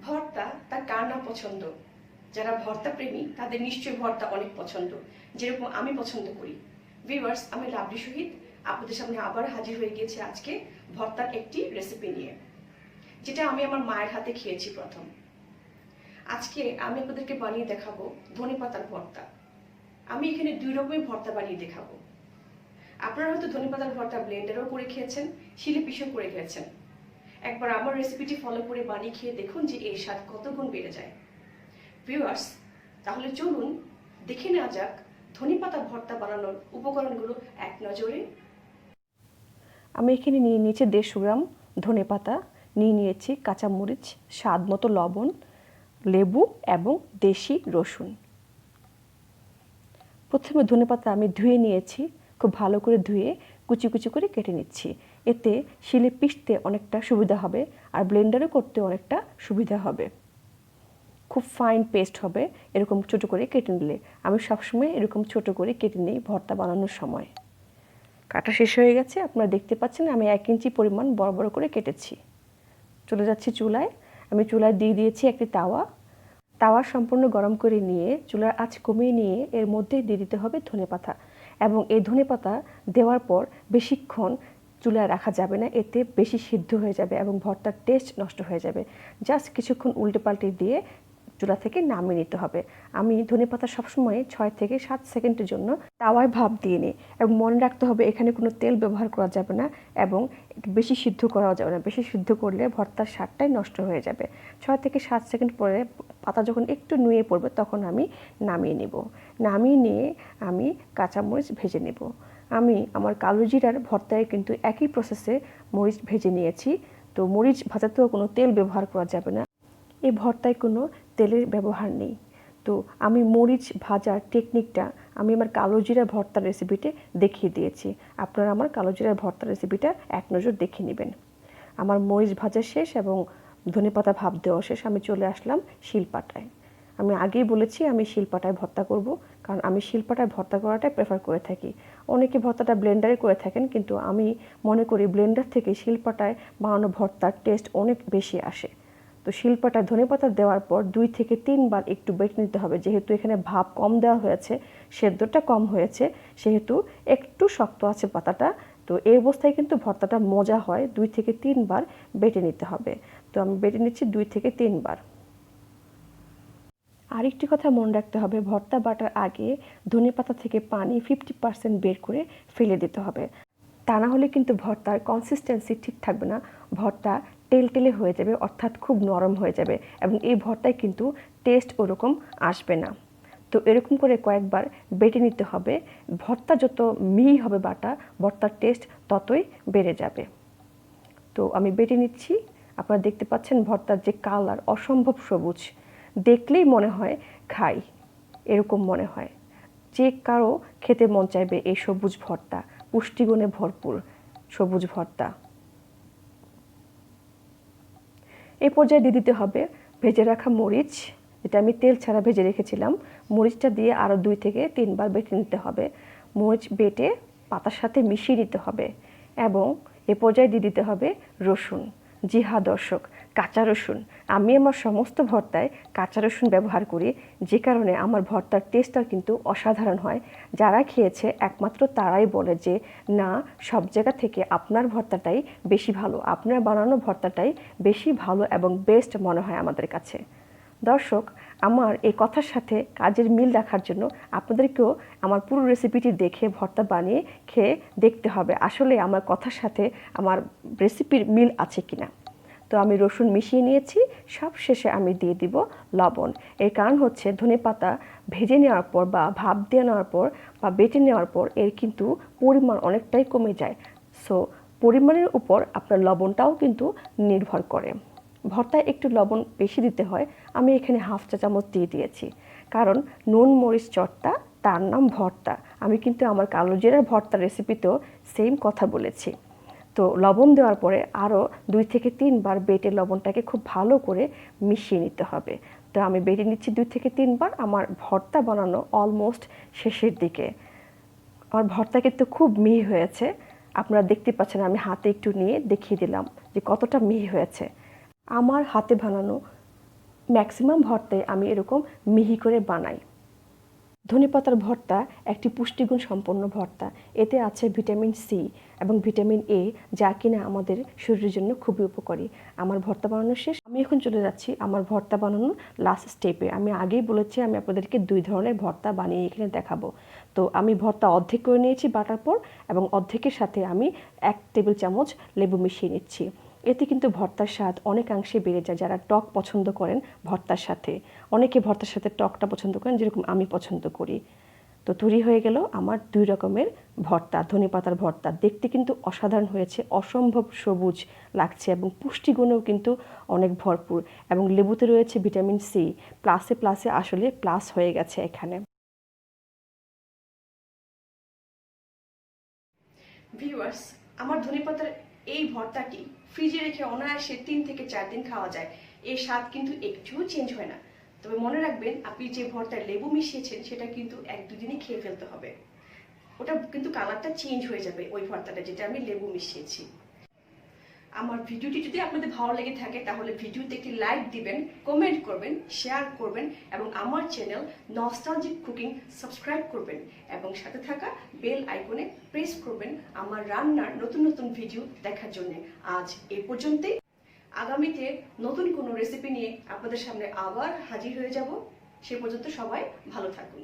ভর্তা তা কার না পছন্দ? যারা ভর্তা প্রেমী তাদের নিশ্চয়ই ভর্তা অনেক পছন্দ, যেরকম আমি পছন্দ করি। ভিউয়ার্স, আমি লাভলি শহীদ আপনাদের সামনে আবার হাজির হয়ে গিয়েছি আজকে ভর্তার একটি রেসিপি নিয়ে, যেটা আমি আমার মায়ের হাতে খেয়েছি প্রথম। আজকে আমি আপনাদেরকে বানিয়ে দেখাবো ধনেপাতার ভর্তা। আমি এখানে 2 রকমের ভর্তা বানিয়ে দেখাবো। আপনারা হয়তো ধনেপাতার ভর্তা ব্লেন্ডারও করে খেয়েছেন, শিলে পিষেও করে খেয়েছেন। একবার আমার রেসিপিটি ফলো করে বানিয়ে খেয়ে দেখুন যে এর স্বাদ কত গুণ বেড়ে যায়। ভিউয়ার্স, তাহলে চলুন দেখে নেওয়া যাক ধনেপাতা ভর্তা বানানোর উপকরণগুলো এক নজরে। আমি এখানে নিয়ে নিয়েছি 150 গ্রাম ধনেপাতা, নিয়ে নিয়েছি কাঁচামরিচ, স্বাদ মতো লবণ, লেবু এবং দেশি রসুন। প্রথমে ধনেপাতা আমি ধুয়ে নিয়েছি, খুব ভালো করে ধুয়ে কুচি কুচি করে কেটে নিচ্ছি। এতে শিলে পিষতে অনেকটা সুবিধা হবে আর ব্লেন্ডারে করতে অনেকটা সুবিধা হবে। খুব ফাইন পেস্ট হবে এরকম ছোট করে কেটে নিলে। আমি সবসময় এরকম ছোট করে কেটে নিই ভর্তা বানানোর সময়। কাটা শেষ হয়ে গেছে, আপনারা দেখতে পাচ্ছেন আমি 1 ইঞ্চি পরিমাণ বড় বড় করে কেটেছি। চলে যাচ্ছি চুলায়। আমি চুলায় দিয়ে দিয়েছি একটি তাওয়া সম্পূর্ণ গরম করে নিয়ে চুলার আঁচ কমিয়ে নিয়ে এর মধ্যে দিয়ে দিতে হবে ধনেপাতা। এবং এই ধনেপাতা দেওয়ার পর বেশিক্ষণ চুলায় রাখা যাবে না, এতে বেশি সিদ্ধ হয়ে যাবে এবং ভর্তার টেস্ট নষ্ট হয়ে যাবে। জাস্ট কিছুক্ষণ উল্টে পাল্টে দিয়ে চুলা থেকে নামিয়ে নিতে হবে। আমি ধনেপাতা সবসময় 6 থেকে 7 সেকেন্ডের জন্য তাওয়ায় ভাপ দিয়ে নিই। এবং মনে রাখতে হবে এখানে কোনো তেল ব্যবহার করা যাবে না এবং বেশি সিদ্ধ করাও যাবে না। বেশি সিদ্ধ করলে ভর্তার স্বাদটাই নষ্ট হয়ে যাবে। 6 থেকে 7 সেকেন্ড পরে পাতা যখন একটু নুয়ে পড়বে তখন আমি নামিয়ে নেব। নামিয়ে নিয়ে আমি কাঁচামরিচ ভেজে নেব। আমি আমার কালো জিরার ভর্তায় কিন্তু একই প্রসেসে মরিচ ভেজে নিয়েছি। তো মরিচ ভাজাতেও কোনো তেল ব্যবহার করা যাবে না, এই ভর্তায় কোনো তেলের ব্যবহার নেই। তো আমি মরিচ ভাজার টেকনিকটা আমি আমার কালো জিরা ভর্তার রেসিপিতে দেখিয়ে দিয়েছি। আপনারা আমার কালো জিরার ভর্তার রেসিপিটা এক নজর দেখে নেবেন। আমার মরিচ ভাজা শেষ এবং ধনেপাতা ভাপ দেওয়া শেষ। আমি চলে আসলাম শিলপাটায়। আমি আগেই বলেছি আমি শিলপাটায় ভর্তা করব, কারণ আমি শিলপাটায় ভর্তা করাটাই প্রেফার করে থাকি। অনেকে ভর্তাটা ব্লেন্ডারে করে থাকেন, কিন্তু আমি মনে করি ব্লেন্ডার থেকে শিলপাটায় বানানো ভর্তার টেস্ট অনেক বেশি আসে। তো শিলপাটায় ধনেপাতা দেওয়ার পর 2 থেকে 3 বার একটু বেটে নিতে হবে। যেহেতু এখানে ভাপ কম দেওয়া হয়েছে, সেদ্ধটা কম হয়েছে, সেহেতু একটু শক্ত আছে পাতাটা। তো এই অবস্থায় কিন্তু ভর্তাটা মজা হয়। 2 থেকে 3 বার বেটে নিতে হবে। তো আমি বেটে নিচ্ছি 2 থেকে 3 বার। আরেকটি কথা মনে রাখতে হবে, ভর্তা বাটার আগে ধনেপাতা থেকে পানি 50% বের করে ফেলে দিতে হবে। তা না হলে কিন্তু ভর্তার কনসিস্টেন্সি ঠিক থাকবে না, ভর্তা টেলটেলে হয়ে যাবে, অর্থাৎ খুব নরম হয়ে যাবে এবং এই ভর্তায় কিন্তু টেস্ট ওরকম আসবে না। তো এরকম করে কয়েকবার বেটে নিতে হবে। ভর্তা যত মিহি হবে বাটা, ভর্তার টেস্ট ততই বেড়ে যাবে। তো আমি বেটে নিচ্ছি। আপনারা দেখতে পাচ্ছেন ভর্তার যে কালার, অসম্ভব সবুজ, দেখলেই মনে হয় খাই, এরকম মনে হয়। যে কারো খেতে মন চাইবে এই সবুজ ভর্তা, পুষ্টিগুণে ভরপুর সবুজ ভর্তা। এই পর্যায়ে দিয়ে দিতে হবে ভেজে রাখা মরিচ, যেটা আমি তেল ছাড়া ভেজে রেখেছিলাম। মরিচটা দিয়ে আরও 2 থেকে 3 বার বেটে নিতে হবে। মরিচ বেটে পাতার সাথে মিশিয়ে নিতে হবে এবং এ পর্যায়ে দিয়ে দিতে হবে রসুন। জি হ্যাঁ দর্শক, কাঁচা রসুন। আমি আমার সমস্ত ভর্তায় কাঁচা রসুন ব্যবহার করি, যে কারণে আমার ভর্তার টেস্টটা কিন্তু অসাধারণ হয়। যারা খেয়েছে একমাত্র তারাই বলে যে না, সব জায়গা থেকে আপনার ভর্তাটাই বেশি ভালো, আপনার বানানো ভর্তাটাই বেশি ভালো এবং বেস্ট মনে হয় আমাদের কাছে। দর্শক, আমার এই কথার সাথে কাজের মিল রাখার জন্য আপনাদেরকেও আমার পুরো রেসিপিটি দেখে ভর্তা বানিয়ে খেয়ে দেখতে হবে আসলে আমার কথার সাথে আমার রেসিপির মিল আছে কিনা। তো আমি রসুন মিশিয়ে নিয়েছি। সব শেষে আমি দিয়ে দিব লবণ। এর কারণ হচ্ছে ধনেপাতা ভেজে নেওয়ার পর বা ভাপ দিয়ে নেওয়ার পর বা বেটে নেওয়ার পর এর কিন্তু পরিমাণ অনেকটাই কমে যায়। সো পরিমাণের উপর আপনার লবণটাও কিন্তু নির্ভর করে। ভর্তায় একটু লবণ বেশি দিতে হয়, আমি এখানে 1/2 চা চামচ দিয়ে দিয়েছি, কারণ নুন মরিচ চটটা তার নাম ভর্তা। আমি কিন্তু আমার কালো জিরার ভর্তার রেসিপিতেও সেম কথা বলেছি। তো লবণ দেওয়ার পরে আরও 2 থেকে 3 বার বেটে লবণটাকে খুব ভালো করে মিশিয়ে নিতে হবে। তো আমি বেটে নিচ্ছি 2 থেকে 3 বার। আমার ভর্তা বানানো অলমোস্ট শেষের দিকে। আমার ভর্তা কিন্তু খুব মিহি হয়েছে। আপনারা দেখতে পাচ্ছেন, আমি হাতে একটু নিয়ে দেখিয়ে দিলাম যে কতটা মিহি হয়েছে। আমার হাতে বানানো ম্যাক্সিমাম ভর্তায় আমি এরকম মিহি করে বানাই। ধনেপাতার ভর্তা একটি পুষ্টিগুণ সম্পন্ন ভর্তা। এতে আছে ভিটামিন সি এবং ভিটামিন এ, যা কিনা আমাদের শরীরের জন্য খুবই উপকারী। আমার ভর্তা বানানো শেষ, আমি এখন চলে যাচ্ছি আমার ভর্তা বানানোর লাস্ট স্টেপে। আমি আগেই বলেছি আমি আপনাদেরকে 2 ধরনের ভর্তা বানিয়ে এখানে দেখাবো। তো আমি ভর্তা অর্ধেক করে নিয়েছি বাটার পর, এবং অর্ধেকের সাথে আমি 1 টেবিল চামচ লেবু মিশিয়ে নিচ্ছি। এতে কিন্তু ভর্তার স্বাদ অনেকাংশে বেড়ে যায়। যারা টক পছন্দ করেন ভর্তার সাথে, অনেকে ভর্তার সাথে টকটা পছন্দ করেন, যেরকম আমি পছন্দ করি। তো তৈরি হয়ে গেল আমার 2 রকমের ভর্তা, ধনেপাতার ভর্তা। দেখতে কিন্তু অসাধারণ হয়েছে, অসম্ভব সবুজ লাগছে এবং পুষ্টিগুণেও কিন্তু অনেক ভরপুর, এবং লেবুতে রয়েছে ভিটামিন সি। প্লাসে প্লাসে আসলে প্লাস হয়ে গেছে এখানে। ভিউয়ার্স, আমার ধনেপাতার এই ভর্তাটি ফ্রিজে রেখে অনায়াসে 3 থেকে 4 দিন খাওয়া যায়। এর স্বাদ কিন্তু একটুও চেঞ্জ হয় না। তবে মনে রাখবেন, আপনি যে ভর্তায় লেবু মিশিয়েছেন সেটা কিন্তু 1-2 দিনই খেয়ে ফেলতে হবে। ওটা কিন্তু কালারটা চেঞ্জ হয়ে যাবে, ওই ভর্তাটা যেটা আমি লেবু মিশিয়েছি। আমার ভিডিওটি যদি আপনাদের ভালো লেগে থাকে তাহলে ভিডিওতে একটি লাইক দিবেন, কমেন্ট করবেন, শেয়ার করবেন, এবং আমার চ্যানেল নস্টালজিক কুকিং সাবস্ক্রাইব করবেন, এবং সাথে থাকা বেল আইকনে প্রেস করবেন আমার রান্নার নতুন নতুন ভিডিও দেখার জন্য। আজ এই পর্যন্তই। আগামীতে নতুন কোনো রেসিপি নিয়ে আপনাদের সামনে আবার হাজির হয়ে যাব। সে পর্যন্ত সবাই ভালো থাকুন।